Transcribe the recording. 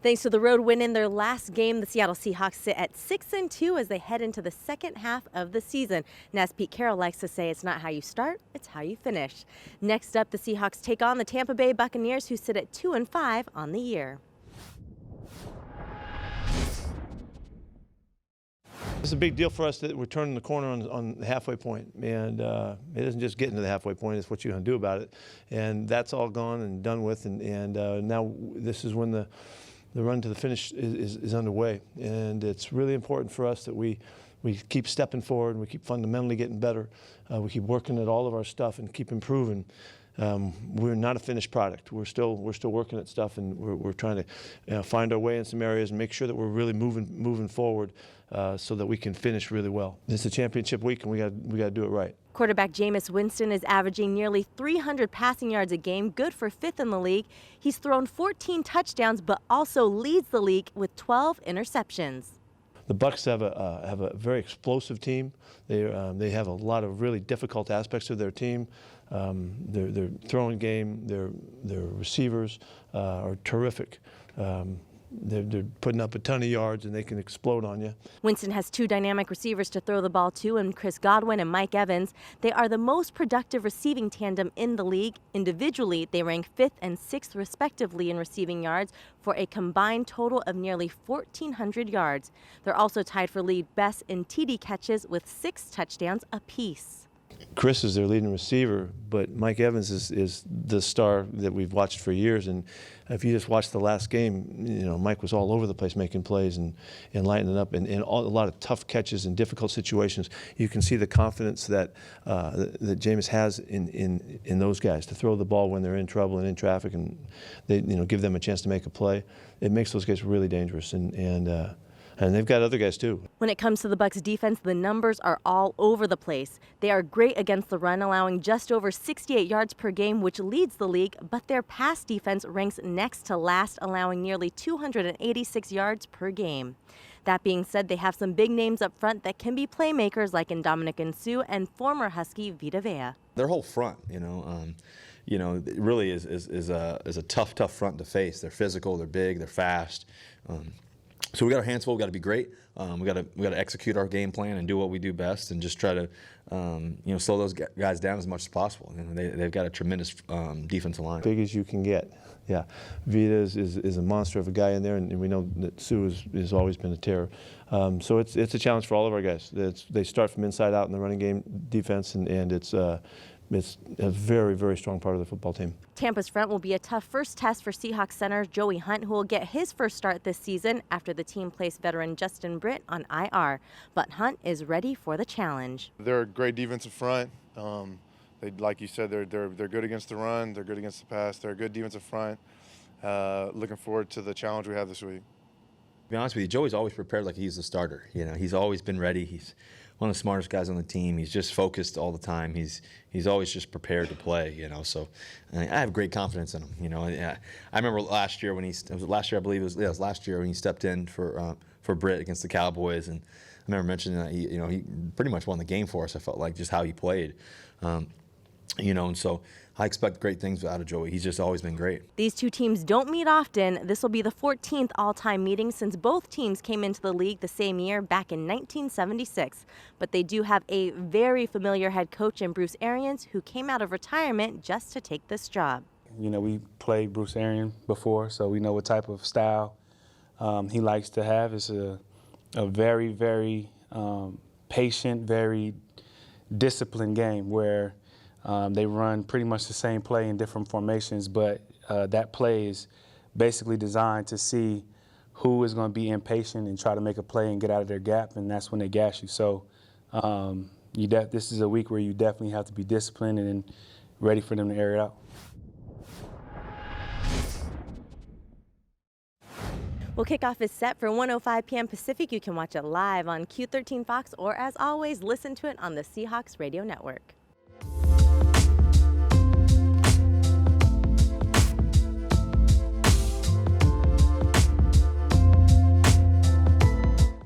Thanks to the road win in their last game, the Seattle Seahawks sit at 6-2 as they head into the second half of the season. And as Pete Carroll likes to say, it's not how you start, it's how you finish. Next up, the Seahawks take on the Tampa Bay Buccaneers, who sit at 2-5 on the year. It's a big deal for us that we're turning the corner on the halfway point, and it isn't just getting to the halfway point, it's what you're going to do about it. And that's all gone and done with, and now this is when the run to the finish is underway. And it's really important for us that we keep stepping forward, we keep fundamentally getting better, we keep working at all of our stuff and keep improving. We're not a finished product. We're still working at stuff, and we're trying to find our way in some areas and make sure that we're really moving forward so that we can finish really well. It's a championship week, and we got to do it right. Quarterback Jameis Winston is averaging nearly 300 passing yards a game, good for 5th in the league. He's thrown 14 touchdowns, but also leads the league with 12 interceptions. The Bucs have a very explosive team. They have a lot of really difficult aspects of their team. Their throwing game, their receivers are terrific. They're putting up a ton of yards, and they can explode on you. Winston has 2 dynamic receivers to throw the ball to, in Chris Godwin and Mike Evans. They are the most productive receiving tandem in the league. Individually, they rank 5th and 6th respectively in receiving yards for a combined total of nearly 1,400 yards. They're also tied for league best in TD catches with 6 touchdowns apiece. Chris is their leading receiver, but Mike Evans is the star that we've watched for years. And if you just watch the last game, Mike was all over the place making plays and lighting it up, and a lot of tough catches in difficult situations. You can see the confidence that Jameis has in those guys to throw the ball when they're in trouble and in traffic, and they give them a chance to make a play. It makes those guys really dangerous, and they've got other guys too. When it comes to the Bucs defense, the numbers are all over the place. They are great against the run, allowing just over 68 yards per game, which leads the league, but their pass defense ranks next to last, allowing nearly 286 yards per game. That being said, they have some big names up front that can be playmakers, like Ndamukong Suh and former Husky Vita Vea. Their whole front, it really is a tough front to face. They're physical, they're big, they're fast. So we got our hands full. We got to be great. We got to execute our game plan and do what we do best, and just try to slow those guys down as much as possible. They've got a tremendous defensive line. Big as you can get. Yeah, Vita is a monster of a guy in there, and we know that Sue has always been a terror. So it's a challenge for all of our guys. They start from inside out in the running game defense, and it's a very, very strong part of the football team. Tampa's front will be a tough first test for Seahawks center Joey Hunt, who will get his first start this season after the team placed veteran Justin Britt on IR. But Hunt is ready for the challenge. They're a great defensive front. Like you said, they're good against the run. They're good against the pass. They're a good defensive front. Looking forward to the challenge we have this week. To be honest with you, Joey's always prepared like he's the starter. He's always been ready. He's one of the smartest guys on the team. He's just focused all the time. He's always just prepared to play. So I have great confidence in him. I remember last year when it was last year, I believe it was last year when he stepped in for Britt against the Cowboys, and I remember mentioning that he pretty much won the game for us. I felt like just how he played. And so I expect great things out of Joey. He's just always been great. These two teams don't meet often. This will be the 14th all-time meeting since both teams came into the league the same year back in 1976. But they do have a very familiar head coach in Bruce Arians, who came out of retirement just to take this job. We played Bruce Arians before, so we know what type of style he likes to have. It's a very, very patient, very disciplined game where they run pretty much the same play in different formations, but that play is basically designed to see who is going to be impatient and try to make a play and get out of their gap, and that's when they gash you. So this is a week where you definitely have to be disciplined and ready for them to air it out. Well, kickoff is set for 1:05 p.m. Pacific. You can watch it live on Q13 Fox, or as always, listen to it on the Seahawks Radio Network.